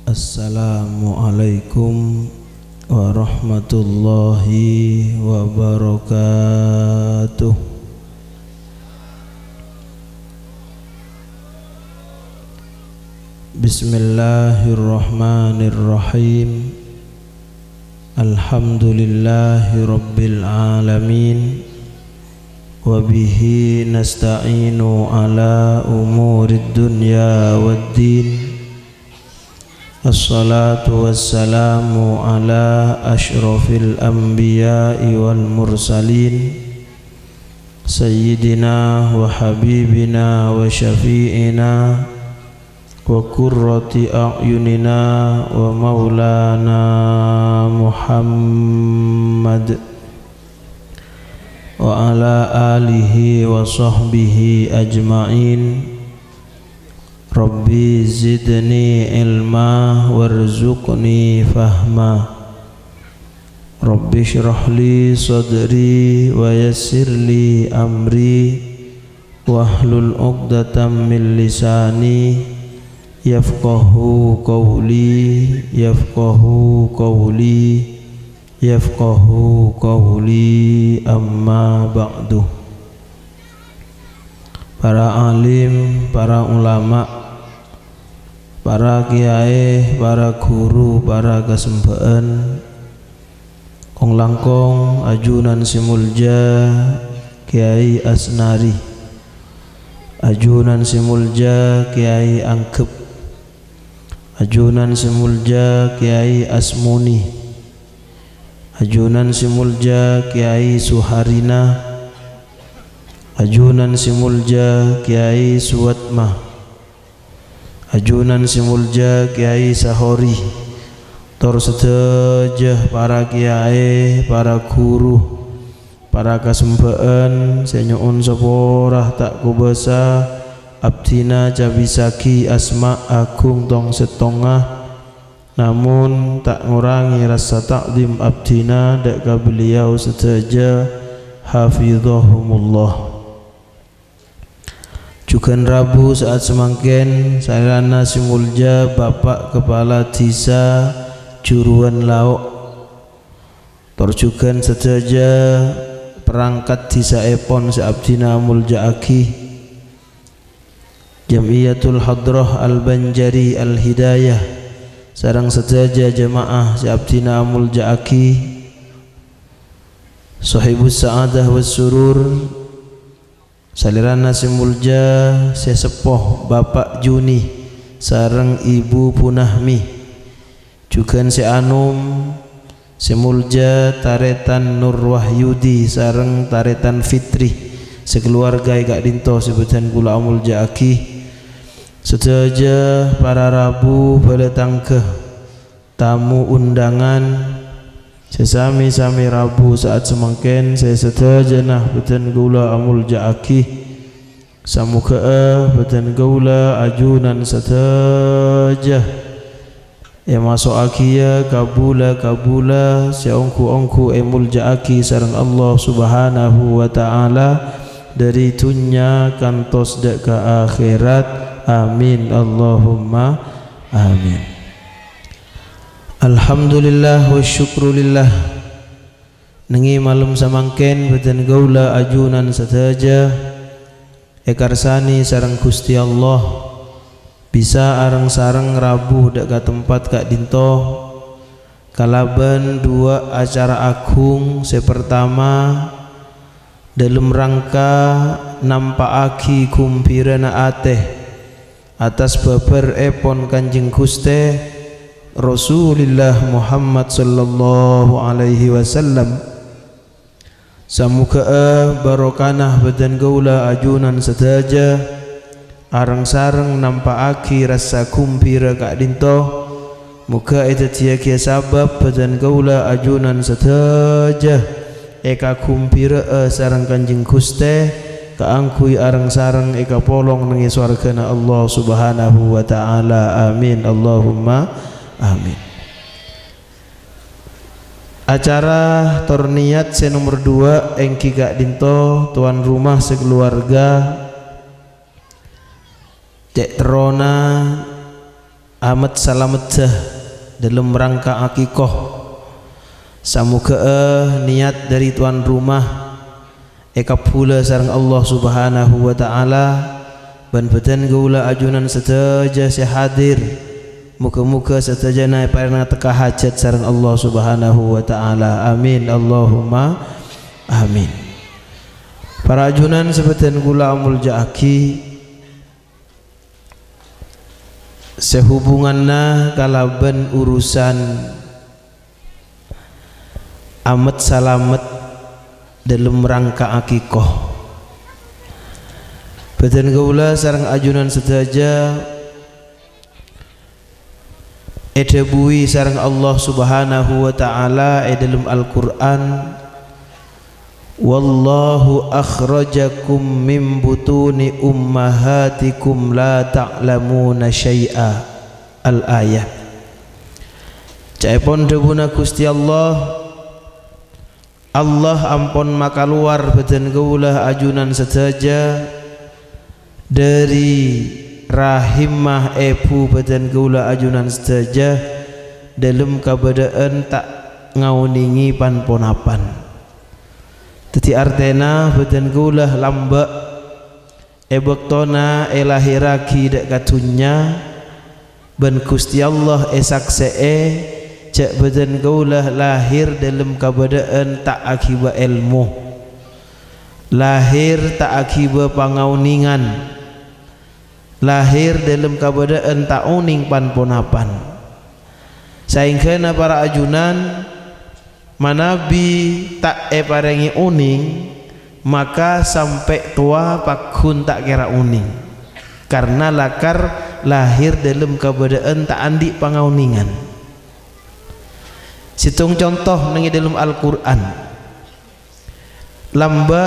Assalamualaikum warahmatullahi wabarakatuh. Bismillahirrahmanirrahim. Alhamdulillahi rabbil alamin. Wabihi nasta'inu ala umurid dunya waddin. Assalatu wassalamu ala ashrafil anbiya'i wal mursalin Sayyidina wa habibina wa syafi'ina wa qurrati a'yunina wa maulana Muhammad wa ala alihi wa sahbihi ajma'in. Rabbi zidni ilma warzuqni fahma. Rabbi shrah li sadri wa yassir li amri wahlul 'uqdatam min lisani yafqahu qawli yafqahu qawli amma ba'du. Para alim, para ulama, para kiai, para guru, para kesempaan Ong langkong ajunan simulja Kiai Asnari, ajunan simulja Kiai Angkep, ajunan simulja Kiai Asmuni, ajunan simulja Kiai Suharina, ajunan simulja Kiai Suwatma, ajunan simulja Kiai Sahori, tor sedejah para kiai, para guru, para kasempaan senyuun seporah tak kubasa abdina cabisaki asma agung tong setongah, namun tak ngurangi rasa takdim abdina deka beliau sedejah hafizahumullah. Jugan Rabu saat semangken sarana simulja Bapak Kepala Desa Juruan Lauk, torjugan sedaja perangkat desa Epon seabdina muljaaki Jamiyatul Hadrah Al-Banjari Al-Hidayah sarang sedaja jamaah seabdina muljaaki Sahibus Sa'adah was Surur salirana simulja sesepoh Bapak Juni sarang Ibu Punahmi jugan si Anum simulja taretan Nur Wahyudi sareng taretan Fitri sekeluarga Kak Dinto sebutan kula mulja aki sedaja para Rabu pada tangkeh tamu undangan sesami-sami Rabu saat semangken saya sedaja nah betan kula mulja aki samuka betan kula ajunan sedaja masuk akia kabula seongku muljaaki sareng Allah subhanahu wa ta'ala dari dunya kantos dek ke akhirat, amin Allahumma amin. Alhamdulillah wa syukrulillah nengi malam samangken beten gaula ajunan sataja ekarsani sareng Gusti Allah bisa areng-sareng Rabu dek tempat Kak Dinto kalaban dua acara agung. Sepertama dalam rangka nampakaki kumpirana ateh atas babar epon Kanjeng Gusti Rasulullah Muhammad sallallahu alaihi wasallam. Samuka barokanah badan gaula ajunan sedaja arang sareng nampakaki rasa kumpira Kak Dinto muka itu tiya sabab badan gaula ajunan sedaja eka kumpira sareng Kanjeng Gusti kaangkui arang sareng eka polong nengi swargana Allah subhanahu wa ta'ala, amin Allahumma amin. Acara torniat nomor 2 engki Kak Dinto tuan rumah sekeluarga Cek Rona amat salamet dalam rangka akikoh. Samuga niat dari tuan rumah eka pula sareng Allah Subhanahu wa taala ban beten gaula ajunan sedaja sehadir. Muka-muka setajana parana teka hajat sareng Allah Subhanahu wa taala. Amin Allahumma amin. Para ajunan sebeten gula amul jaaki sehubunganna kalaban urusan amat salamet dalam rangka akikoh. Beten gaula sareng ajunan sedaja edabui sareng Allah Subhanahu wa taala dalam Al-Qur'an, wallahu akhrajakum min butuni ummahatikum la ta'lamuna syai'a. Al-ayah. Caipon debuna Gusti Allah ampun maka luar beten gaula ajunan sedaja dari rahimah ebu beten gaula ajunan sedaja dalam kabadaan tak ngauningi panponapan. Teti artena beten gaula lamba ebektona elahiraki dak katunya ben Gusti Allah esaksee cak beten gaulah lahir dalam kabadaan tak akibat ilmu, lahir tak akibat pangauningan, lahir dalam kabadaan tak uning panponapan. Sehingga para ajunan manabi tak parengi uning maka sampai tua pakun tak kira uning karena lakar lahir dalam kabadaan tak andi pangauningan. Situng contoh nengi dalam Al-Qur'an lamba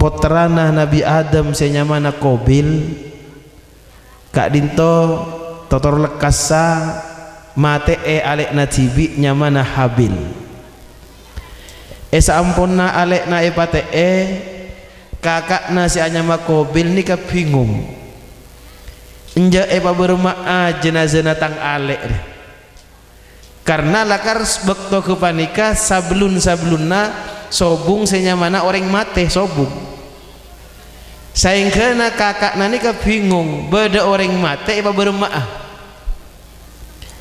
potrana Nabi Adam senyamana Qabil kak dinto totor lekasa mate alek na tibi nyamana Habil saamponna alek na pate kakakna si anyama Qabil ni bingung enja pa bermaa jenazah tang alek deh. Karena lakar bekto kepanika sablunna sobung senyamana orang mate sobung. Sehingga kakak nani bingung beda orang mate apa bermaah.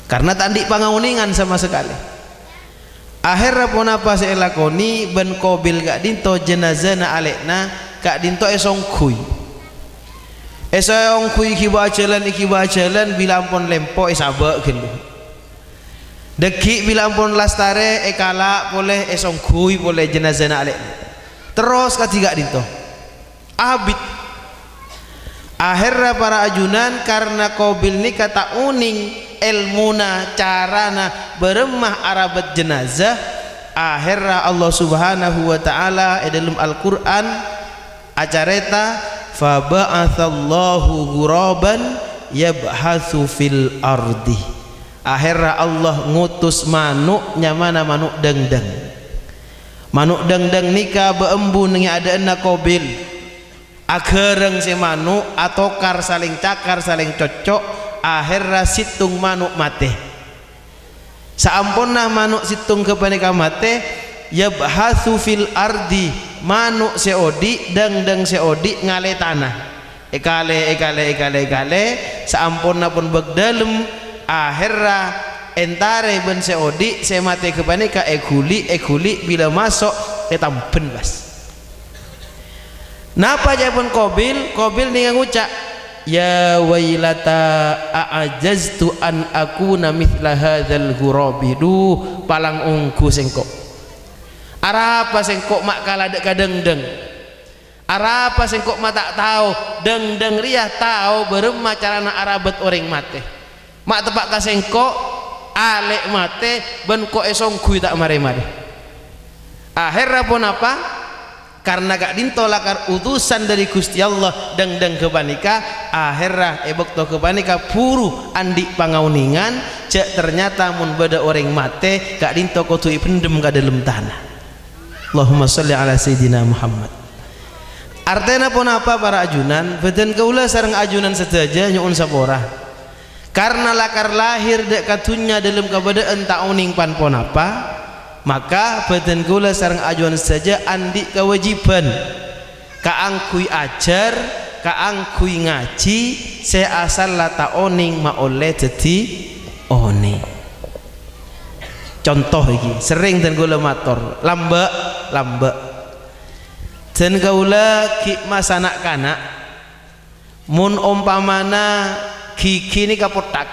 Karena tandi pangauningan sama sekali. Akhirnya pun apa saya lakoni ben Qabil kak dinto jenazah na alekna kak dinto esongkui. Esongkui kiba jalan bila ampun lempo esabak gitu. Deki bila ampun lastare ekala boleh esongkui boleh jenazah alek terus ketiga dinto abid. Akhirnya para ajunan karena Qabil ni kata uning ilmuna carana beremah arabat jenazah. Akhirnya Allah Subhanahu wa taala dalam Al-Qur'an acareta fa ba'atsallahu ghuraban yabhatsu fil ardi. Akhirnya Allah ngutus manuk nyamana manuk dengdeng. Manuk dengdeng nikah beembun yang ada ena Qabil agereng si manuk atau kar saling cakar saling cocok. Akhirnya situng manuk mate. Saamponna manuk situng kepanika mate yabhatsu fil ardi manuk seodi dengdeng seodi ngale tanah ekale saamponna pun begdalem. Akhirnya entare ben seodi semate kepanika eguli bila masuk etampen bas. Napa japun Qabil nih ngucap ya wailata a'ajaztu an akuna mithla hadzal ghurabi. Duh palang ungku sengkok. Arapa sengkok mak kala dek kadengdeng. Arapa sengkok mak tak tahu dengdeng riah tahu beremah carana arabat orang mate. Mak tepak kasengko alek mate ben ko esongkui tak mare-mare. Akhirnya pun apa? Karena gak dinto lakar utusan dari Gusti Allah deng kepanika. Akhirnya ebokto kepanika puru andi pangauningan cek ternyata mun beda orang mate gak dinto kotu pendem ka dalam tanah. Allahumma sholli ala sayyidina Muhammad. Artinya pun apa para ajunan beden kaula sareng ajunan sedaja nyuun sapora karena lakar lahir dek katunya dalam keadaan tak oning panpon apa, maka badan kula sareng ajuan saja andi kewajiban kaangkui ajar kaangkui ngaji saya asal lata oning ma oleh jadi oning. Contoh iki sering dan kula matur lambek dan kaula ki mas anak kanak mun umpamana gigi ini kapotak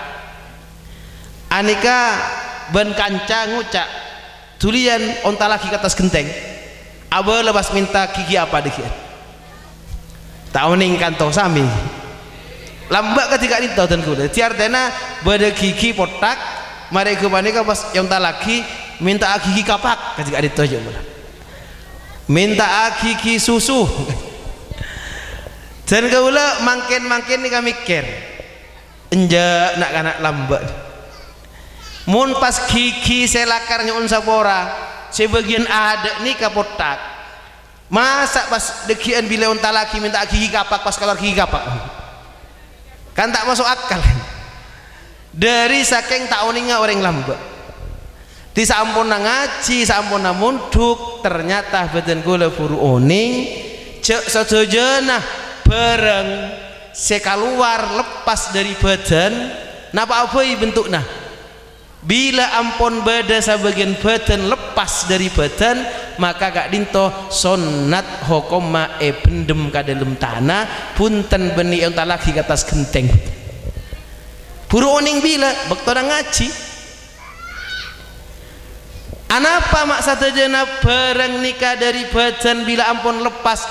anika ben kanca ngucak tulian onta lagi ke atas genteng aba lepas minta gigi apa dekian tak oning kantong sami lambak ketika itu dan kula tiartena bade gigi potak mari ke manika pas onta lagi minta gigi kapak ketika itu aja minta gigi susu dan kaula mangken ni kami mikir enjak nak kanak lambak mun pas gigi selakar nyun sapora sebagian ada ni kapotak masa pas dekian bila unta laki minta gigi kapak pas keluar gigi kapak kan tak masuk akal dari saking tak oninga orang lambak di sampun ngaji sampun munduk ternyata badan kula buru oning cek sedojana bareng sekaluar lepas dari badan napa apa bentuknya bila ampun bada sebagian badan lepas dari badan maka gak dinto sonat hokoma pendem ka dalam tanah punten beni yang tak lagi ke atas genteng buru oning bila bektora ngaji anapa maksud jana bareng nikah dari badan bila ampun lepas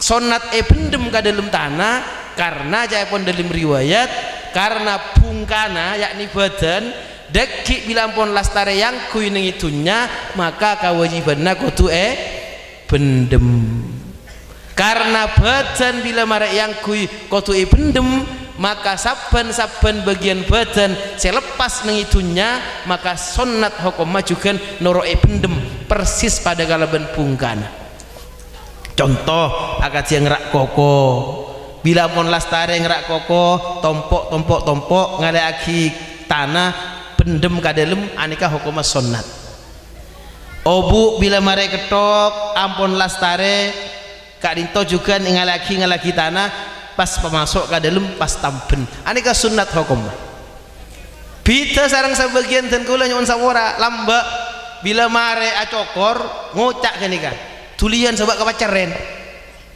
sonat pendem ka dalam tanah karena jaipun dalam riwayat karena bungkana yakni badan deki bila ampun lastare yang kui itunya maka kewajibanna kudu pendem karena badan bila marek yang kui kudu pendem maka saban bagian badan selepas nengitunya maka sunat hukum majukan noro pendem persis pada kalaban bungkana. Contoh akad yang rak koko bila pun lastare ngerak koko tompok ngalaki tanah pendem kadalem anika hukum sunat. Obu bila mare ketok ampun lastare kak dinto juga ngalaki tanah pas pemasok ke dalam pas tampen anika sunat hukum bita sarang sebagian dan kula nyuwun sawora lambak bila mare acokor ngocak kenika tulian sebab kepacaren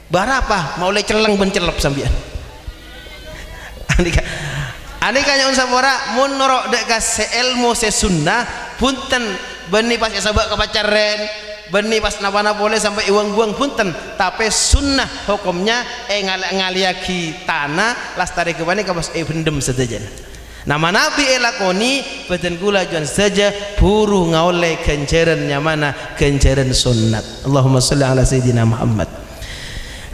barapa mau le celeng bencelep sambian anika nyuwun sawora mun norok dek ka seilmu sesunnah punten beni pas sebab kepacaren beni pas napa boleh sampai iwang buang punten tapi sunnah hukumnya ngaliaki tanah lastari kebani kapas pendem saja nama nabi elakoni badan kula juan saja buru ngaulai kenjarannya mana kenjaran sunnat Allahumma sholli ala sayyidina Muhammad.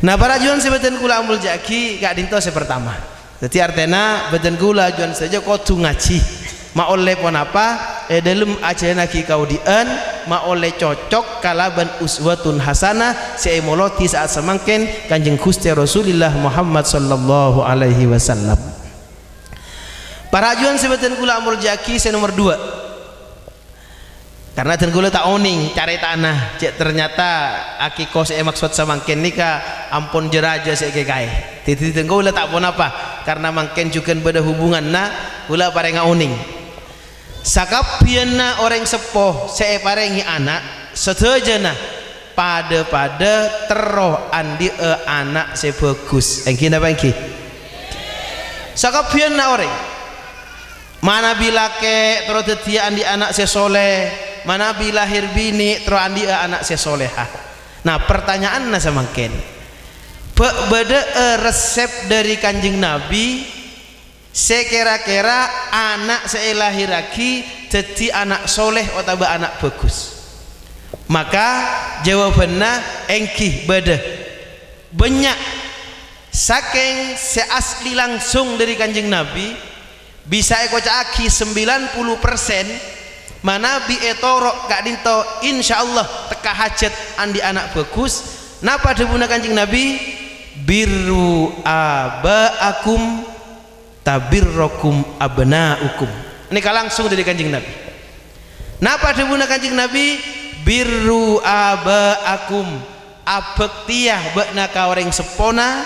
Nah para juan sebadan kula amul jaki gak dinto pertama jadi artinya badan kula juan saja kudu ngaji ma oleh pon apa dalam ajaran ki kaudian ma oleh cocok kalaban uswatun hasanah seemoloti saat semangken Kanjeng Gusti Rasulullah Muhammad sallallahu alaihi wasallam. Para ajuan sebatan kula amul jaki nomor 2 karena dan kula tak oning cari tanah cek ternyata akiko saya maksud semangken nika ampun jeraja saya kae titi kula tak pun apa karena mangken juga beda hubungan na kula pareng oning sakapianna orang sepuh saya parengi anak sedejana pada teroh andi anak saya bagus engki napa engki sakapianna orang mana bila ke terus detia andi anak saya soleh mana bila lahir bini terus andi anak saya solehah. Nah pertanyaanna samangken beda resep dari Kanjeng Nabi sekira-kira anak saya lahir lagi jadi anak soleh atau anak bagus maka jawabannya engkih beda banyak saking seasli langsung dari Kanjeng Nabi bisa ekocaki 90% mana bi etorok gak dinto insyaallah teka hajat andi anak bagus napa debuna Kanjeng Nabi birru abaakum tabirrokum abnaukum. Ini langsung dari Kanjeng Nabi. Napa debuna Kanjeng Nabi? Birru abaakum, abektiah bekna kawareng sepona,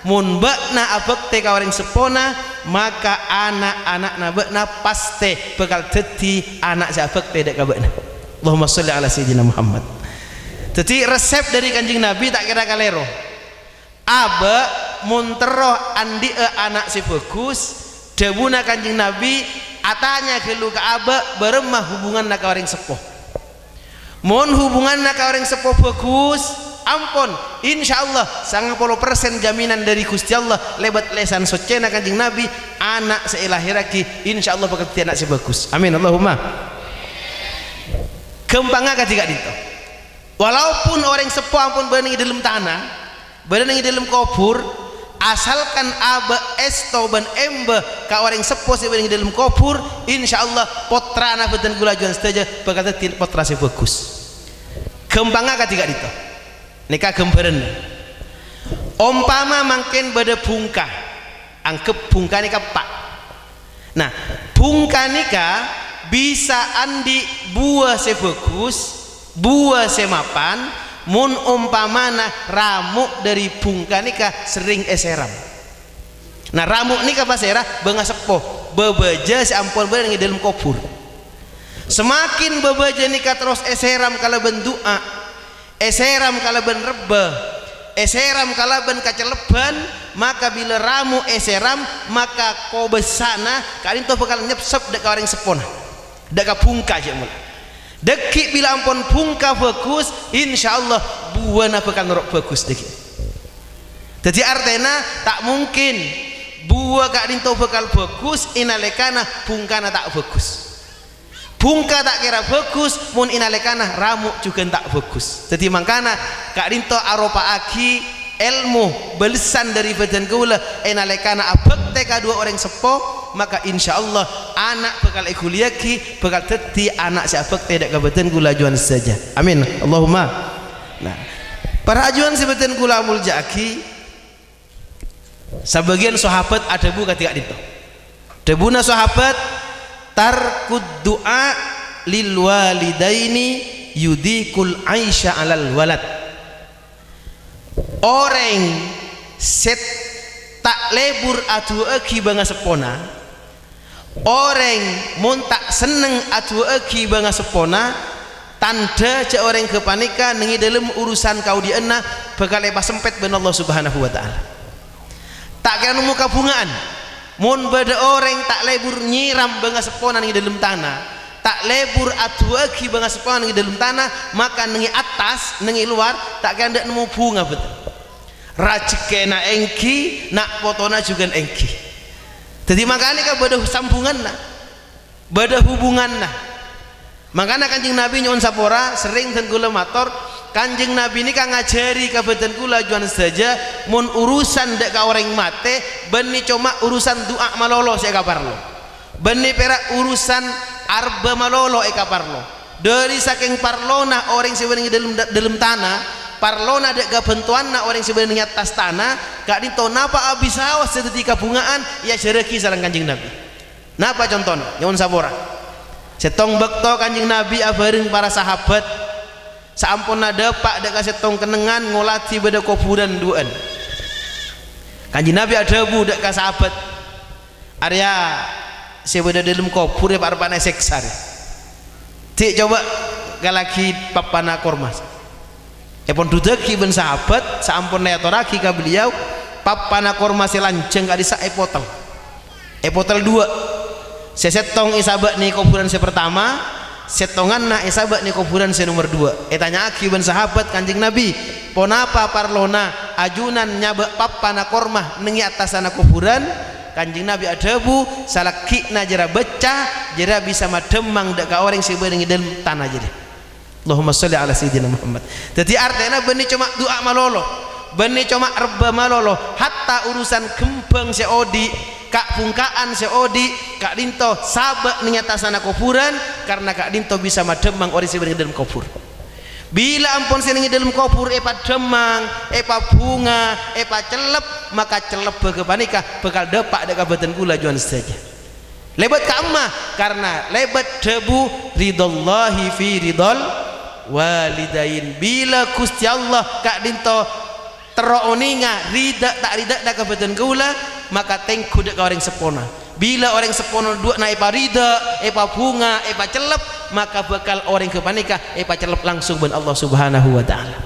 mun bekna abekte kawareng sepona, maka anak-anak bekna paste bakal dadi anak sabekte dek bekna. Allahumma sholli ala sayyidina Muhammad. Jadi resep dari Kanjeng Nabi tak kira kalero. Abe muntero andi anak si bagus, debuna Kanjeng Nabi atanya kelu ka abe beremah hubungan nak kawareng sepoh. Mohon hubungan nak orang sepuh bagus, ampun, insyaallah 90% jaminan dari Gusti Allah lebat lesan socena Kanjeng Nabi anak seilahiraki insyaallah bakal anak si bagus. Amin Allahumma. Kempanga ketika itu. Walaupun orang sepuh ampun berenang di dalam tanah, berenang di dalam kubur, asalkan abe esto ban embe ka orang sepuh si berenang di dalam kubur, insyaallah potra anak beten gula juan saja bakal tin potra si bagus. Kempanga ketika itu. Nika gembaran. Umpama mangken bade bungka, angkep bungka nika pak. Nah, bungka nika bisa andi buah se bagus, buah se mapan, mun umpamana ramuk dari bungka nika sering eseram. Nah, ramuk nika pas era benga sepoh, bebeja seampun berenang di dalam kubur. Semakin bebeja nika terus eseram kala bendoa, eseram kala ben reba, eseram kala ben kaceleban, maka bila ramu eseram maka kobesana kalin to bakal nyepsep dek orang sepona, dek bungka aja mula. Deki bila ampun bungka bagus, insyaallah buana bakal norok bagus deki. Jadi artena tak mungkin buah kalin to bakal bagus inalekana bungkana tak bagus. Bungka tak kira bagus, mun inalekana ramuk juga tak bagus. Jadi makana kak rinto aropa aki ilmu belesan dari badan gula inalekana abek teka dua orang sepo, maka insyaallah anak bakal ekuliaki bakal teti anak si abek tidak badan gula juan saja. Amin Allahumma. Nah, para ajuan si badan gula mulja aki, sebagian sahabat ada bu ketika itu. Debuna sahabat tarkud doa lil walidaini yudikul aisha alal walad. Orang set tak lebur adu eki banga sepona, orang mun tak seneng adu eki banga sepona, tanda ce orang kepanika nengi dalam urusan kau diena bakal lepas sempet ben Allah Subhanahu wa taala. Tak kira nemu kabungaan. Mun bada orang tak lebur nyiram banga sepona nengi dalam tanah, tak lebur adu eki banga sepona nengi dalam tanah, maka nengi atas nengi luar tak kira ndak nemu bunga betul. Rajekena engki, nak potona juga engki. Jadi makanya kan bada sambungan nah, bada hubungan nah. Makanya Kanjeng Nabi nyon sapora sering dan gula mator. Kanjeng Nabi ini kan ngajari kabupaten kula juan saja mun urusan dek ka orang mate beni cuma urusan doa malolo saya kaparlo beni perak urusan arba malolo kaparlo dari saking parlona orang sebenarnya dalam tanah parlona dek ka bentuanna orang sebenarnya atas tanah kak dito napa abis awas sedetika bungaan ya jereki sareng Kanjeng Nabi. Napa contohnya nyon sapora setong bekto Kanjeng Nabi abareng para sahabat sampun ada pak dek kasih tong kenengan ngolati beda kuburan duaan. Kanjeng Nabi ada bu dek kasih sahabat area sebeda dalam kubur ya pak arpana seksar. Cik coba galaki papana kormas. Epon dudaki ben sahabat sampun neatoraki ka beliau papana kormas lanceng kadi sa epotel. Epotel 2. Sesetong isabak ni kuburan pertama. Setongan na isabat ni kuburan se nomor 2. Tanya aki ben sahabat Kanjeng Nabi ponapa parlona ajunan nyabak papana kormah nengi atasana kuburan. Kanjeng Nabi adabu salaki na jera becah jera bisa mademang dak ka orang sebenarnya dalam tanah jadi. Allahumma sholli ala sayyidina Muhammad. Jadi artinya benih cuma doa malolo, benih cuma reba malolo, hatta urusan kembang seodi kak bungkaan seodi kak dinto sabak ninyatasana kuburan karena kak dinto bisa mademang ori sebenarnya dalam kubur. Bila ampun senengi dalam kubur epa demang, epa bunga, epa celep, maka celep kepanika bakal depak dekat badan kula juan saja. Lebat kamah karena lebat debu ridallahi fi ridal walidain. Bila Gusti Allah kak dinto teroninga rida tak rida dekat badan kula, maka tengku dekat orang sepona. Bila orang sepono dua na epa rida, epa bunga, epa celep, maka bakal orang kepanika epa celep langsung ben Allah Subhanahu wa taala.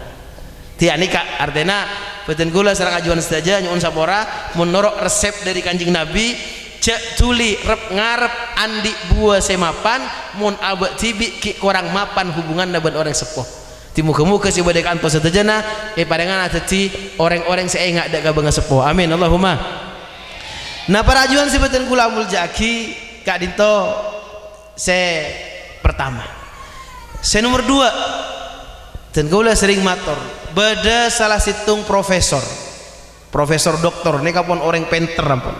Tiak nikah artinya badan gula sareng ajuan saja nyuwun sapora menurut resep dari Kanjeng Nabi cek tuli rep ngarep andi buah semapan mun abek tibi ki kurang mapan hubungan ben orang sepuh. Timuga-muga si badai kantos sedejana padangan ateti orang-orang seenggak dak gabeng sepuh. Amin Allahumma. Nah para ajuan si badan kula amul jaki kak dinto se pertama se nomor 2 dan kula sering matur beda salah situng profesor doktor ini kapun orang penter ampun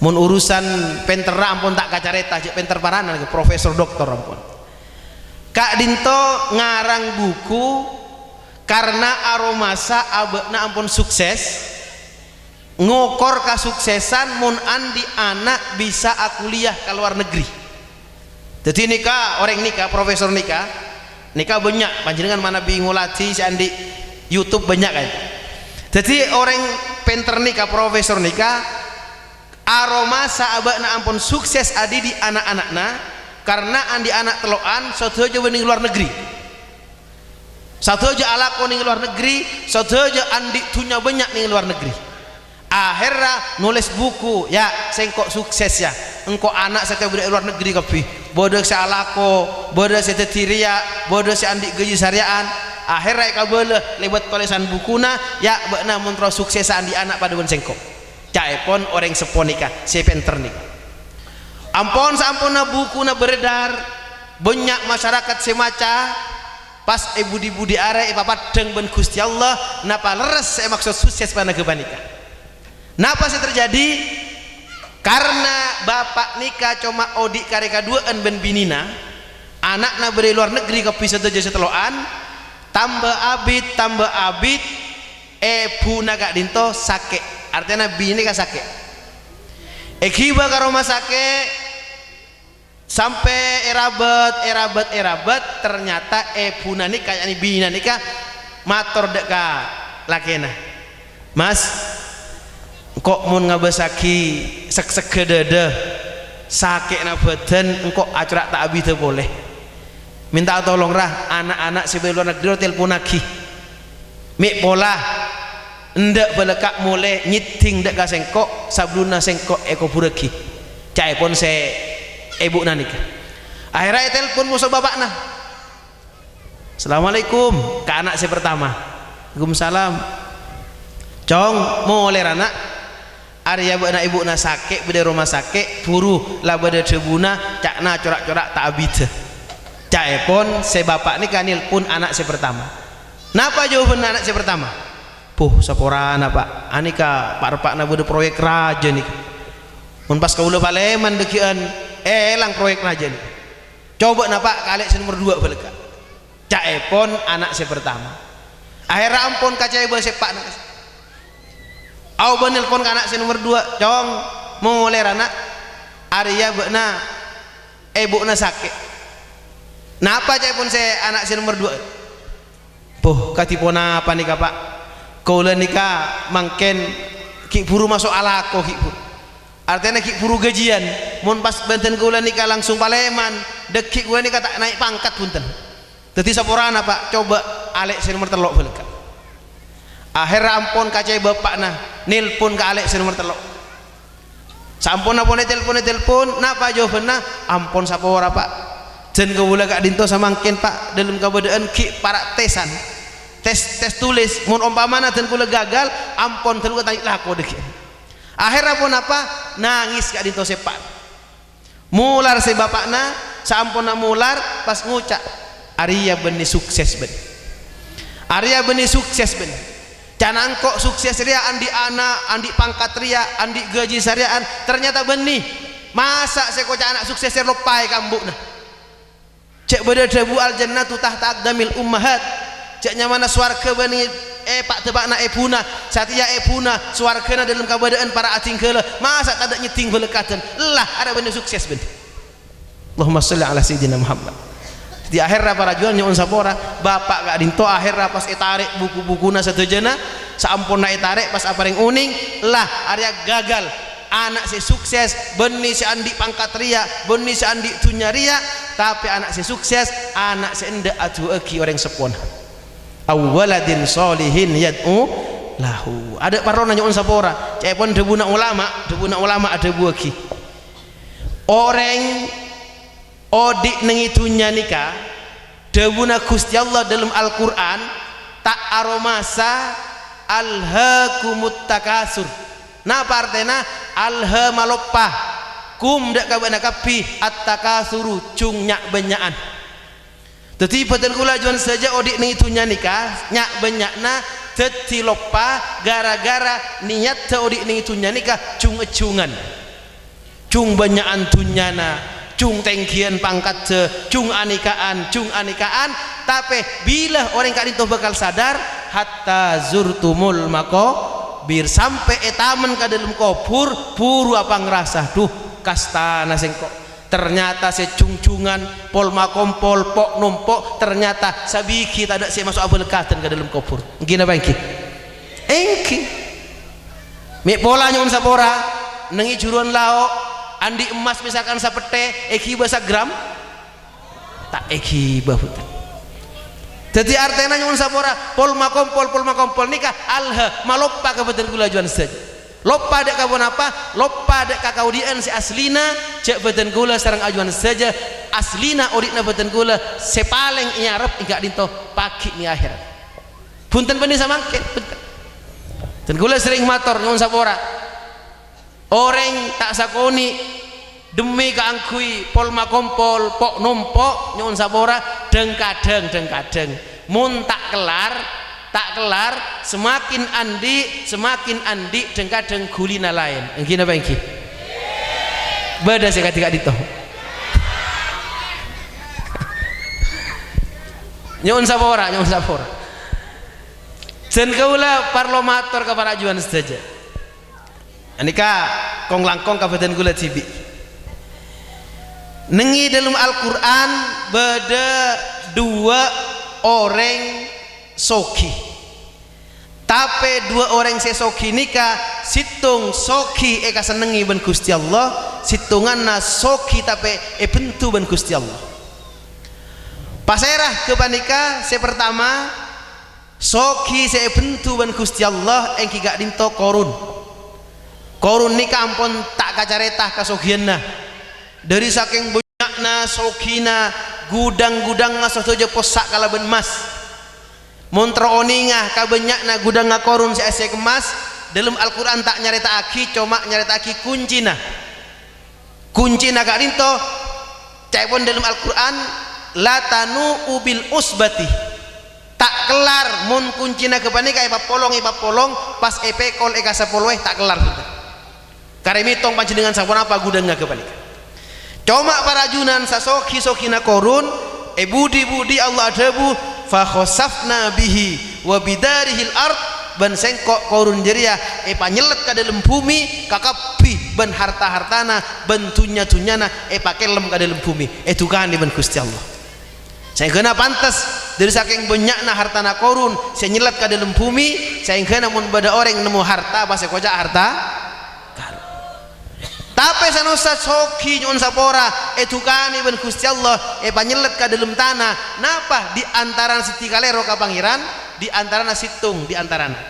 mun urusan penter ampun tak kacareta aja penter paranan profesor doktor ampun kak dinto ngarang buku karena aromasa abekna ampun sukses ngokor kesuksesan mun andi anak bisa kuliah ke luar negeri. Jadi nikah orang nikah profesor nikah banyak panjenengan mana bingulati si andi YouTube banyak kan. Jadi orang penter nikah profesor nikah aroma saabakna ampun sukses adi di anak-anakna karena andi anak teloan satu aja bening luar negeri. Satu aja alako ning luar negeri, satu aja andi tunya banyak ning luar negeri. Akhirnya nulis buku ya sengkok sukses ya engkau anak saya budak luar negeri kapi bodoh saya alako bodoh saya tetiria bodoh saya andik gaji syariaan akhirnya kabel lewat tulisan bukuna ya bakna mentro suksesan di anak pada sengkok caipon orang seponika si penter nih ampun sampuna bukuna beredar banyak masyarakat semaca pas budi-budi are papadeng ben Gusti Allah napa leres saya maksud sukses pada kebanika. Napa sih terjadi? Karena bapak nikah cuma odik kareka duaan ben binina, anaknya beri luar negeri ke pisah saja seteloan, tambah abid, buna kak dinto sake, artinya bini kak sake. Ekiba ke rumah sake, sampai erabat, ternyata buna nikah, yani bina nikah, mator deka lakena, mas. Kok mun ngabasaki sek-segedede sakit na badan engkau acurak tak abis boleh minta tolong rah anak-anak sebelum luar negeri telepon lagi mik pola ndak belekak mulai nyiting dek sengkok sabluna sengkok eko bureki cai pun se ibu nanika akhirnya telepon musuh bapak nah assalamualaikum ke anak saya pertama waalaikumsalam cong mau oleh anak Arya bana ibu na sakit beda rumah sakit buru lah beda tribuna cakna corak-corak tak abita cak pun saya bapak ni kanil pun anak saya pertama napa jawaban anak saya pertama saporan apa anika pak na beda proyek raja nih mun pas kaula paleman dekian elang proyek raja nih coba napa kali nomor 2 balik cak pun anak saya pertama akhirnya ampun kacai bahasa pak nak au benelpon ke anak si nomor 2 cong mau oleh anak Arya bekna ibu na sakit napa cai pun saya anak si nomor 2 katipona apa nih pak kaulah nikah mangken ki buru masuk alako ki buru artinya ki buru gajian mun pas benten kaulah nikah langsung paleman dekik gue nikah tak naik pangkat punten jadi saporana pak coba alek si nomor 3 balik akhirnya ampun kacai bapak nah nilpun ke alek nomor 3 sampun ampun telepon napa jawabannya ampun sapora pak jen kewula kak dinto samangkin pak dalam keberadaan ki para tes tulis mun umpamana dan kula gagal ampun terus tanya lako dek akhirnya pun apa nangis kak dinto sepak mular si bapakna sampun mular pas ngucak Arya benih sukses ben canang kok sukses ria andi anak andi pangkat ria andi gaji syariaan ternyata benih masa saya kocak anak sukses lupai kambu nah cek beda debu al jannatu tahta aqdamil ummahat, cek nyamana swarga bani pak tebakna ebuna satia ebuna swargana dalam kabadaan para ating keula masa tak ada nyeting belekatan lah ada benda sukses ben. Allahumma sholli ala sayyidina Muhammad. Di akhirnya para jual nyon sapora bapak gak dinto akhirnya pas etarik buku-bukuna satejana saamponna etarik pas apareng uning lah area gagal anak si sukses benih si andi pangkat ria benih si andi tunya ria tapi anak si sukses anak si ende atu eki orang sepon awaladin solihin yad'u lahu ada parona nyon sapora cepon debuna ulama ada buaki orang odik nengitunya nikah debuna Gusti Allah dalam Al-Qur'an tak aromasa alhaakumut takasur. Napa artena alha malopah kum dak kabana kapi at-takasuru cung nyak benyaan. Dadi badan kula juan saja odik ning itunya nikah nyak benyakna dadi lopah gara-gara niat ta odik ning itunya nikah cung ecungan. Cung benyaan tunyana, cung tengkian pangkat cung anikaan tapi bila orang kali itu bakal sadar hatta zurtumul bir sampai etaman ke dalam kubur puru apa ngerasa duh kastana sengkok ternyata secung-cungan pol makompol pok numpok ternyata sabiki tak ada saya masuk abul katan ke dalam kubur gini apa engki mi pola nyon sapora nengi juruan laok andi emas misalkan sapete eki basa gram tak eki bahutan. Jadi artinya nyuwun sapora pol makompol nikah alha maloppa kabupaten kula juan saja. Loppa dek kabon apa? Loppa dek kakaudian si aslina cek badan kula sareng ajuan saja aslina odikna badan kula sepaleng nyarep enggak dinto pagi ni akhirat. Punten benih samangke punten. Dan kula sering matur nyuwun sapora. Orang tak sakoni demi keangkui pol makompol pok numpok nyuwun sapora deng kadeng mun tak kelar semakin andi deng kadeng gulina lain ngene apa iki beda sih ketika dito nyuwun sapora jen kaula parlomator ka para ajuan saja anika kong langkong kabupaten kula cibi nengi dalam Al-Quran beda dua orang soki tapi dua orang sesoki nikah situng soki eka senengi ben Gusti Allah situnganna soki tapi bentu ben Gusti Allah paserah kepanika se pertama soki se bentu ben Gusti Allah engki gak dinto korun nikah ampun tak kacaretah kasogianna dari saking banyakna sokina gudang-gudang ngasotojo posak kalaben mas montro oningah kabanyakna gudang ngakorun si asek emas dalam Al-Quran tak nyarita aki cuma nyarita aki kuncina kak rinto cepon dalam Al-Quran latanu ubil usbati tak kelar mun kuncina kepanika ipa polong pas epekol eka sapoloeh tak kelar karemitong panjenengan sampun apa gudangnya kepanika cuma para junan sasoki sokina korun budi Allah adabu fa khosafna bihi wa bidarihil ard ban sengkok korun jeria panyelet ke dalam bumi kakapi ban harta-hartana ban tunyana pakelem ke dalam bumi tukang di ban Gusti Allah saya kena pantas dari saking banyakna hartana korun saya nyelet ke dalam bumi saya kena mun bada orang nemu harta pas koja harta tapi sanosa soki nyun sapora tukani ben Gusti Allah panyelet ka dalam tanah napa di antaran siti kalero ka pangeran di antarana situng di antarana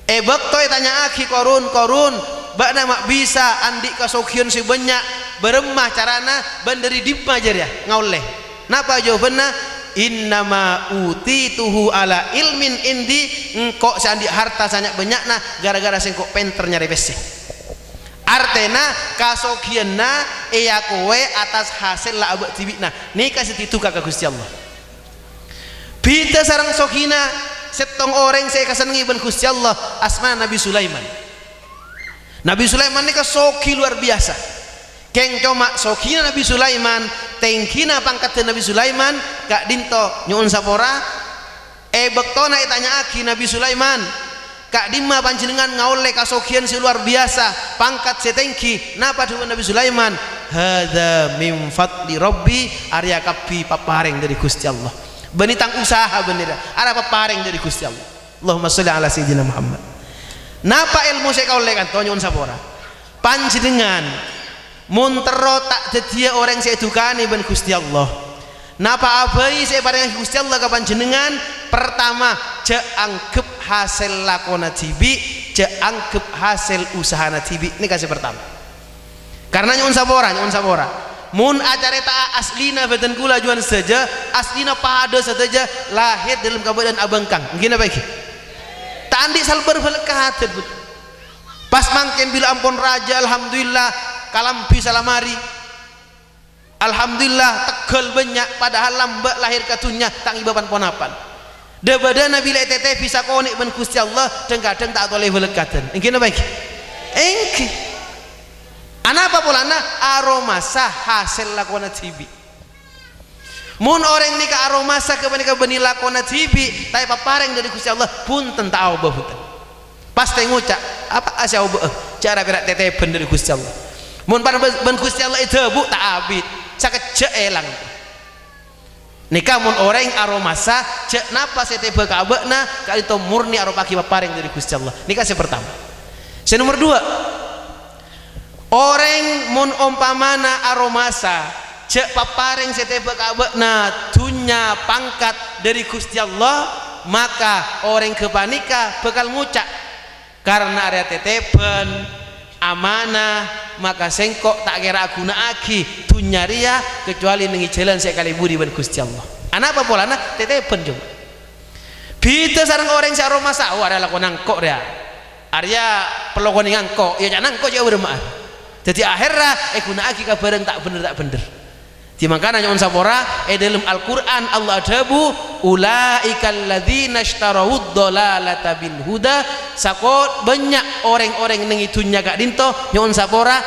bekto tanya aki korun bakna mak bisa andi kasokion si banyak beremah carana ban dari dipma jer ya ngauleh napa jawabanna innama utituhu ala ilmin indi engkok sandi harta sanyak banyakna gara-gara sengkok penter nyari besi artena kasogianna kowe atas hasil lah abak tibikna nih kasih itu kakak Gusti Allah bida sarang sokina setong orang saya kesenangi ben Gusti Allah asma Nabi Sulaiman ini kasoki luar biasa keng coma sokina Nabi Sulaiman tengkina pangkat Nabi Sulaiman kak dinto nyuun sapora bektona itanya aki Nabi Sulaiman kak dimma panjenengan ngaule kasokian si luar biasa pangkat setengki napa dewa Nabi Sulaiman hadza min fadli rabbi arya kapi papareng dari Gusti Allah benitang usaha bener ada papareng dari Gusti Allah. Allahumma sholli ala sayyidina Muhammad. Napa ilmu saya kaule kan nyuun sapora panjenengan muntero tak dedia orang saya edukani ben Gusti Allah. Napa abai saya paring Gusti Allah ke panjenengan pertama je anggap hasil lakona tibi je anggap hasil usaha tibi ini kasih pertama karena nyun sapora mun acara ta aslina badan kula juan saja aslina pada saja lahir dalam keadaan abangkang mungkin apa iki tak andi salbar balekat pas mangken bila ampun raja alhamdulillah kalampi salamari alhamdulillah tegel banyak padahal lambak lahir katunya tak ibaban ponapan daripada Nabi LTT bisa konik ben Gusti Allah dan kadang tak toleh belekatan ingin apa ingin anapa polana aromasa hasil lakona tibi mun orang ni ke aromasa kebenika beni lakona tibi tapi papareng dari Gusti Allah pun tentang Allah pas tengucak apa asya Allah cara berak tete ben dari Gusti Allah mun pan ben Gusti Allah itu bu tak abid sakejek elang nikah mun orang aromasa cek napa setebe kabekna kali itu murni aropaki papareng dari Gusti Allah nikah yang pertama. Yang nomor dua orang mun umpamana aromasa cek papareng setebe kabekna dunya pangkat dari Gusti Allah maka orang kepanika bakal ngucak karena area teteben amanah maka sengkok tak kira guna aki dunya ria kecuali nengi jalan sekali budi ben Gusti Allah anapa polana teteben juga bita sarang orang si aromasa ada lakon nangkok dia Arya pelokon ngangkok ya jangan nangkok jauh bermaan jadi akhirnya guna aki kabareng tak bener di makanya nyon sapora dalam Al-Quran Allah adabu ulaikal ladzina ishtarawud dhalalata bil huda sakot banyak orang-orang nengi dunya gak dinto nyon sapora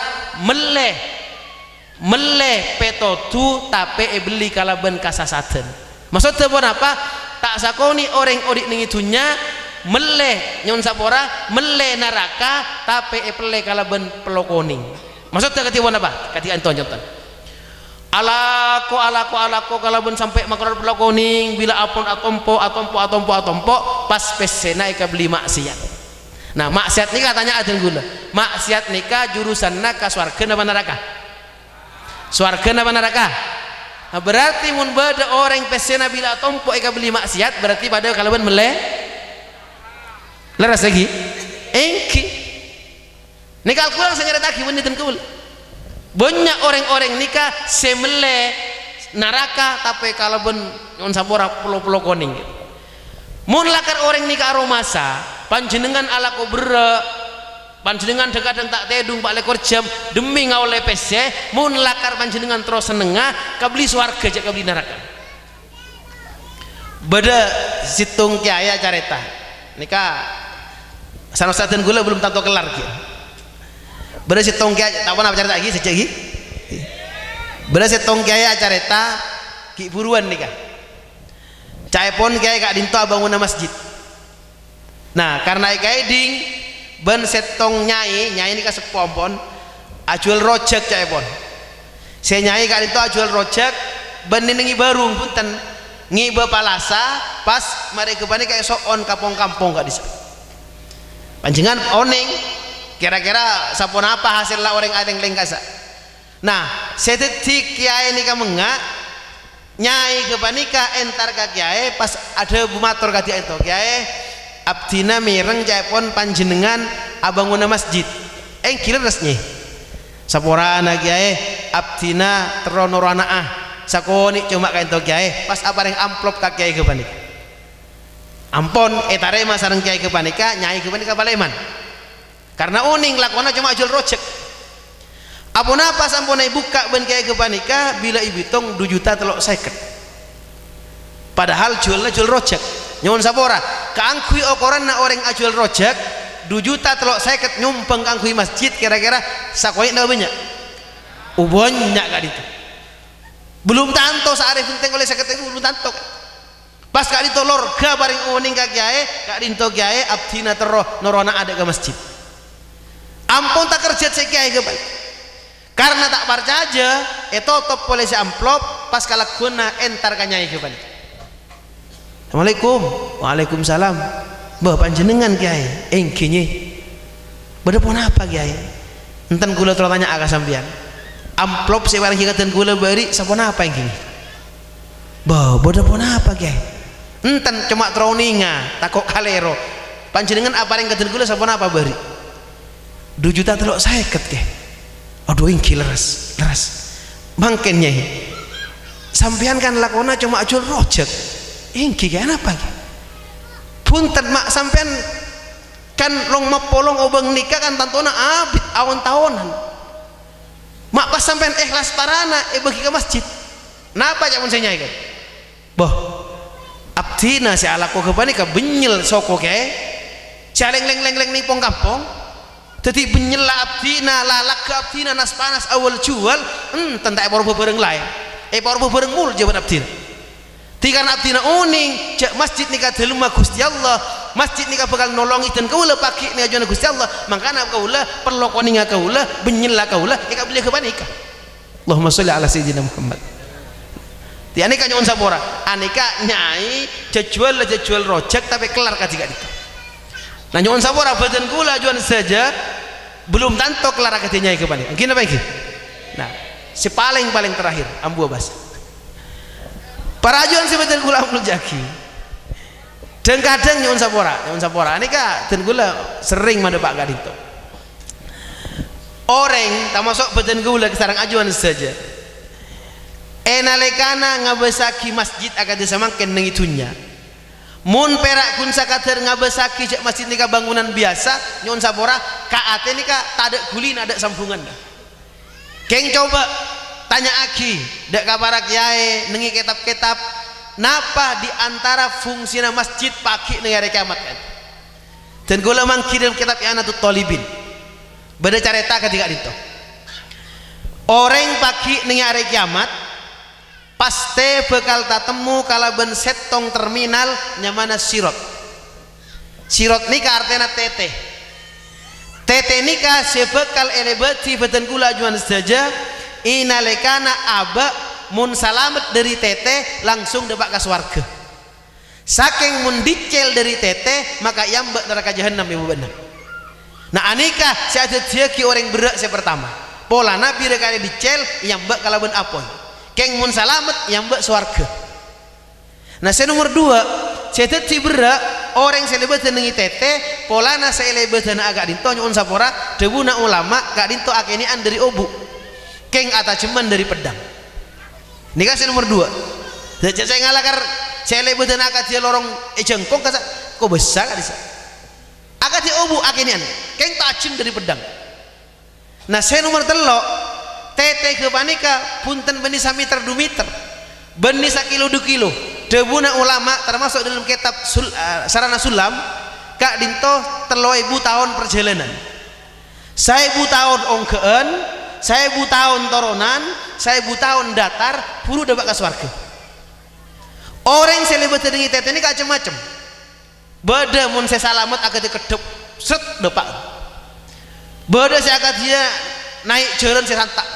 meleh petotu tapi beli kalaban kasasaten maksudnya apa tak sakoni orang odik nengi dunya meleh nyon sapora meleh neraka tapi pele kalaban pelokoning maksudnya ketiwan apa ketian tonjotan alako kalaban sampai makarar pelokoning bila apon atompo pas pesena ika beli maksiat nah maksiat nikah tanya adil gula maksiat nikah jurusan naka swarga apa neraka swarga apa neraka nah, berarti mun bada orang pesena bila atompo ika beli maksiat berarti pada kalaban meleh leras lagi engki nikah kurang senyara taki menit kul banyak orang-orang nikah semele neraka tapi kalau ben on sapora pulau-pulau koning mun lakar orang nikah aromasa panjenengan ala kobra panjenengan dekat dan tak tedung pak lekor jam demi ngawle pese mun lakar panjenengan terus senengah kabeli swarga jak kabeli neraka beda situng kiaya careta nikah sanosaten gula belum tato kelar gitu berasa tongkaya tak pernah bicara lagi sejak lagi berasa tongkaya acareta ki buruan nikah cai pon kayak kak dinto bangunan masjid nah karena kayak ding ben setong nyai nikah sepompon ajual rojak cai pon saya nyai kak dinto ajual rojak ben nengi baru punten ngiba palasa pas mereka bani kayak soon kampung-kampung gak bisa panjengan oning kira-kira sapon apa hasil lah orang adeng lengkasa nah setetik kiai nikah menga nyai kepanika entar ka kiai pas ada bumator ka itu kiai abdina mireng cepon panjenengan abanguna masjid kira resnya saporana kiai abdina teronorana sakoni cuma ka itu kiai pas apa yang amplop ka kiai kepanika ampon etare masareng kiai kepanika nyai kepanika paleman karena uning lakona cuma jual rojek apuna pas ampun buka ben kayak kepanika bila ibitong 2 juta telok seket padahal jualnya jual rojek nyuwun sapora kaangkui okoran na orang ajual rojek 2 juta telok seket nyumpeng kaangkui masjid kira-kira sakoin dah banyak banyak kak itu belum tanto saat itu oleh sekretari belum tanto pas kak itu lorga bareng uning kak kiai kak dinto kiai abdina teroh norona ada ke masjid ampun tak kerja si kiai ke baik karena tak percaya aja top polisi amplop pas kalah guna entar kanyai ke balik. Assalamualaikum. Waalaikumsalam. Bah panjenengan kiai engkinye beda pun apa kiai enten gula tanya agak sampian amplop sebarang kikatan gula beri sapon apa engkinye bah beda pun apa kiai enten cuma troninga takok kalero panjenengan apa yang katan gula sapon apa beri 2 juta telok seket kiai aduh engki leres mangken nyai sampean kan lakona cuma ajul rojek engki kiai apa kiai punten mak sampean kan long mapolong obeng nikah kan tantona abit awan tahunan mak pas sampean ikhlas parana bagi ke masjid napa cak mun saya kan boh abdina si alako ke panika benyel soko kae caleng leng nih pong kampung jadi benyel la abdina lalak ke abdina nas panas awal jual tentak porbo bareng lain porbo bareng mul jabat abdina tikan abdina uning jak masjid nikah deluma Gusti Allah masjid nikah bakal nolongi dan kaula pagi nikah jana Gusti Allah makanya kaula perlu koninga kaula benyela kaula ika beli ke panika Allahumma sholli ala sayyidina Muhammad ti anika nyon sapora anika nyai jejual rojek tapi kelar kaji itu nah nyon sapora badan kula juan saja belum tanto kelar kaji nyai ke panika gini apa iki nah si paling terakhir ambu abas para ajuan sebenarnya gula amul jaki dan kadang nyon sapora ini kak dan gula sering mana pak gadito orang tak masuk badan gula kesarang ajuan saja enalekana ngabesaki masjid agak disamakan dengan itunya mun perak kun sakater ngabesaki cek masjid nikah bangunan biasa nyon sapora kaat ini kak tak ada gulin ada sambungan keng coba tanya aki dek kabarak yae nengi kitab-kitab napa diantara fungsinya masjid pagi nengi hari kiamat kan dan gula mang kirim kitab yana tu tolibin beda carita ketika itu orang pagi nengi hari kiamat paste bekal tatemu kalaban setong terminal nyamana sirot nika artinya tete nika sebekal elebati beten gula juan saja inalekana aba mun salamet dari tete langsung debak ke swarga saking mun dicel dari tete maka yambak neraka jahanam ibu benar nah anika si ada dia ki orang berak saya pertama pola nabi rekali dicel yambak kalaban apoi keng mun salamet yambak swarga nah saya nomor 2 saya teti berak orang selebat nengi tete pola na saya lebat agak dinto nyun sapora debuna ulama gak dinto akenian dari obu keng atajemen dari pedang ini kasih nomor 2 saya ngalakar saya lebat dan akad dia lorong jengkong kasa kok besar kan bisa akad dia obu akinian keng tajam dari pedang nah saya nomor 3 tete ke panika punten benih samiter 2 meter benih sakilo 2 kilo debuna ulama termasuk dalam kitab sarana sulam kak dinto 3.000 tahun perjalanan 1.000 tahun ongkeen 1.000 tahun toronan 1.000 tahun datar puru dapat ke swarga orang selebat dengan tete ini macam-macam beda mun saya salamat agak dikedep set dapat beda saya agak dia naik jalan saya santak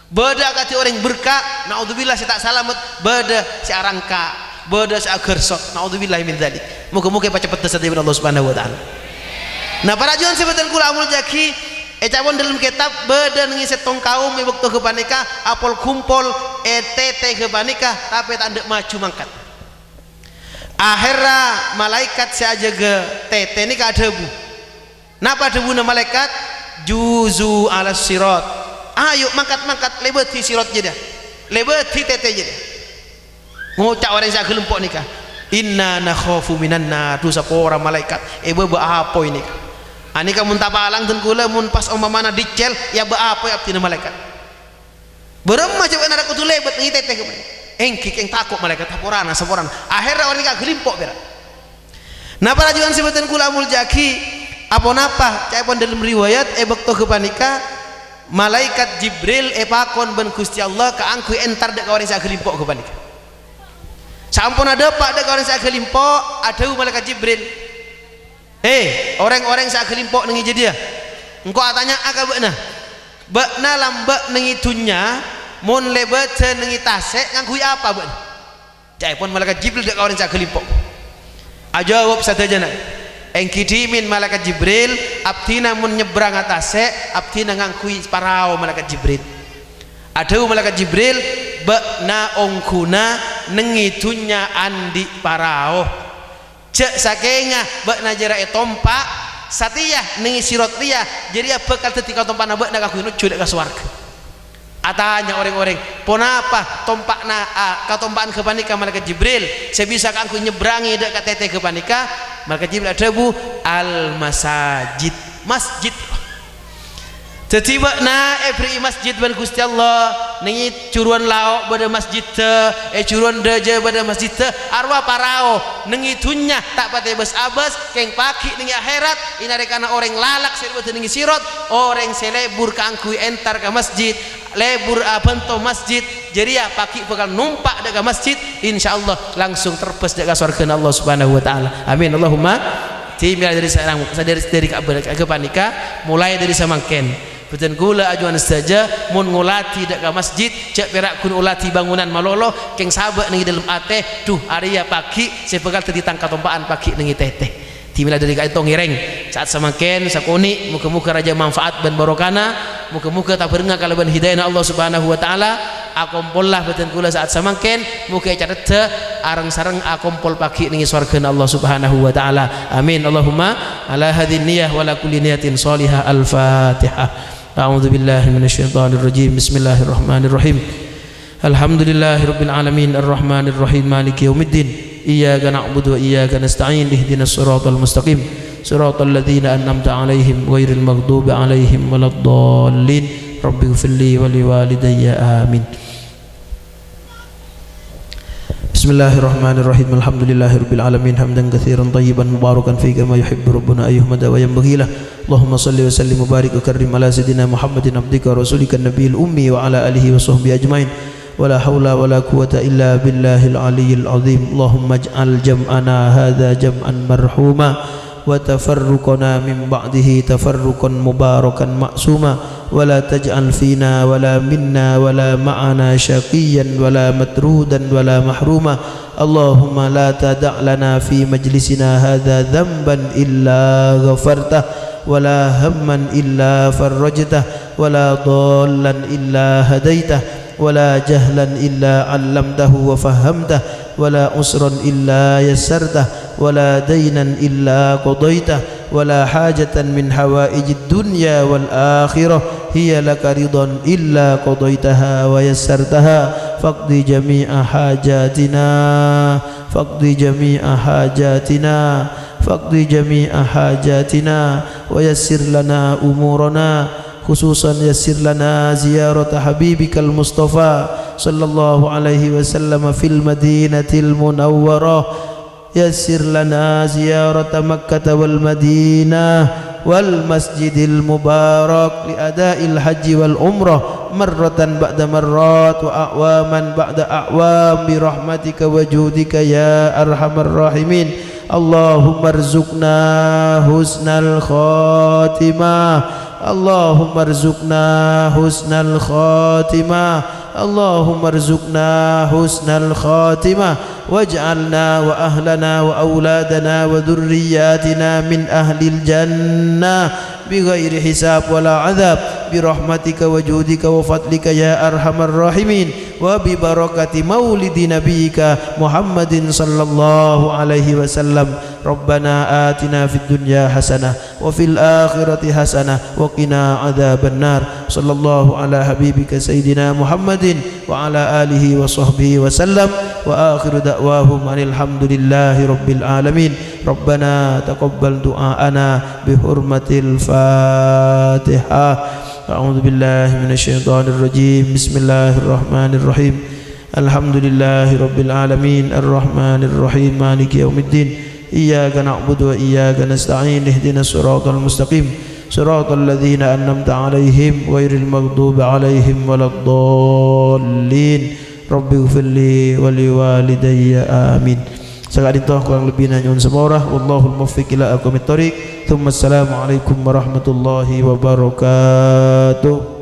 beda agak dia orang berkah naudzubillah saya tak salamat beda saya arangka beda saya gersot naudzubillah min dzalik muga-muga cepat tersedia Allah Subhanahu wa taala nah para juan sebentar kula amul jaki ecapon dalam kitab badan ngisi tong kaum waktu ke panika apol kumpul tete ke panika tapi tak ada maju mangkat akhirnya malaikat saja ke tete ini ka debu napa debu na malaikat juzu ala sirat ayo mangkat lebeti sirat jadi lebeti tete jadi ngucap orang saya gelempok nikah inna nakhafu minan nar tu sapora malaikat apa ini ani kamu tak palang dan kula mun pas omamana dicel ya apa ya abdina malaikat berem macam ana kudu lebet ngi teteh kemana engki keng takut malaikat taporana saporan akhirnya orang ka gelimpok berak nah para juan sebutan kula amul jaki apa napa cai pon dalam riwayat bekto ke panika malaikat Jibril epakon ben Gusti Allah kaangku entar dek kawan sak gelimpok kepanika sampun ada pak dek kawan sak gelimpok ada malaikat Jibril orang-orang sak gelimpok nengi jadi engko tanya aka bekna lambak nengi dunya mun lebet nengi tasek ngangkui apa bekna jai pun malaikat Jibril dek kawan sak gelimpok ajawab sadajana engki dimin malaikat Jibril abdina mun nyebrang atase abdina ngangkui parao malaikat Jibril ada malaikat Jibril bekna ongkuna nengi dunya andi parao cek sakengah bekna jera tompak satiyah nengi sirot ria jadi bekal ketika tompak na bekna ngangkui nuju dek swarga atanya orang-orang ponapa tompakna katompakan kepanika malaikat Jibril sebisa kangku nyebrangi dek katete kepanika malaikat Jibril ada bu al masajid masjid jadi makna every masjid ban Gusti Allah nengi curuan lauk pada masjid curuan deje pada masjid arwah parao nengi dunya tak pate bes abas keng pagi nengi akhirat inarekana orang lalak serbat nengi sirot orang selebur kangkui entar ke masjid lebur bento masjid jadi ya pagi bakal numpak dekat masjid insyaallah langsung terbes dekat surga Allah Subhanahu wa taala amin Allahumma timnya dari sarang dari kepanika mulai dari samangken betul gula ajuan saja mun ngulati dak ka masjid cek perak kun ulati bangunan malolo keng sabak nengi dalam ate duh area pagi saya bakal tadi tangka tompaan pagi nengi teteh timila dari ka itu ngireng saat samangken sakuni muka-muka raja manfaat ban barokana muka-muka tak berenga kalau ban hidayah Allah Subhanahu wa taala akompollah betul gula saat samangken muka carete arang-sarang akompol pagi nengi surga Allah Subhanahu wa taala amin Allahumma ala hadhihi niyyah wa la kulli niyatin shalihah al-fatihah أعوذ بالله من الشيطان الرجيم بسم الله الرحمن الرحيم الحمد لله رب العالمين الرحمن الرحيم مالك يوم الدين إياك نعبد وإياك نستعين اهدنا الصراط المستقيم صراط الذين أنعمت عليهم غير المغضوب عليهم ولا الضالين رب اغفر لي ولوالدي آمين بسم الله الرحمن الرحيم الحمد لله رب العالمين حمدا كثيرا طيبا مباركا فيه كما يحب ربنا أن يحمد وينبغي له اللهم صل وسلم وبارك وكرم على سيدنا محمد عبدك ورسولك النبي الأمي وعلى آله وصحبه أجمعين ولا حول ولا قوة إلا بالله العلي العظيم اللهم اجعل جمعنا هذا جمعا مرحوما وتفرقنا من بعده تفرقا مباركا معصوما ولا تجعل فينا ولا منا ولا معنا شقيا ولا مترودا ولا محروما اللهم لا تدع لنا في مجلسنا هذا ذنبا إلا غفرته ولا هما إلا فرجته ولا ضالا إلا هديته ولا جهلا إلا علمته وفهمته ولا أسرا إلا يسرته ولا دينا إلا قضيته ولا حاجة من حوائج الدنيا والآخرة هي لك رضا إلا قضيتها ويسرتها فاقضي جميع حاجاتنا فاقضي جميع حاجاتنا فاقضي جميع حاجاتنا ويسر لنا أمورنا خصوصا يسر لنا زيارة حبيبك المصطفى صلى الله عليه وسلم في المدينة المنورة يسر لنا زيارة مكة والمدينة والمسجد المبارك لأداء الحج والعمرة مرة بعد مرات وأعواما بعد أعوام برحمتك وجودك يا أرحم الراحمين اللهم ارزقنا حسن الخاتمة اللهم ارزقنا حسن الخاتمة اللهم ارزقنا حسن الخاتمة واجعلنا وأهلنا وأولادنا وذرياتنا من أهل الجنة بغير حساب ولا عذاب برحمتك وجودك وفضلك يا أرحم الراحمين وببركة مولد نبيك محمد صلى الله عليه وسلم ربنا آتنا في الدنيا حسنة وفي الآخرة حسنة وقنا عذاب النار صلى الله على حبيبك سيدنا محمد وعلى آله وصحبه وسلم وآخر دعواهم أن الحمد لله رب العالمين ربنا تقبل دعاءنا بحرمة الفاتحة أعوذ بالله من الشيطان الرجيم بسم الله الرحمن الرحيم الحمد لله رب العالمين الرحمن الرحيم مالك يوم الدين إياك نعبد وإياك نستعين اهدنا الصراط المستقيم صراط الذين أنعمت عليهم غير المغضوب عليهم ولا الضالين رب اغفر لي ولوالدي آمين. Sekali itu kurang lebih nyun semorah wallahul muwaffiq ila aqwamit thoriq. Assalamualaikum warahmatullahi wabarakatuh.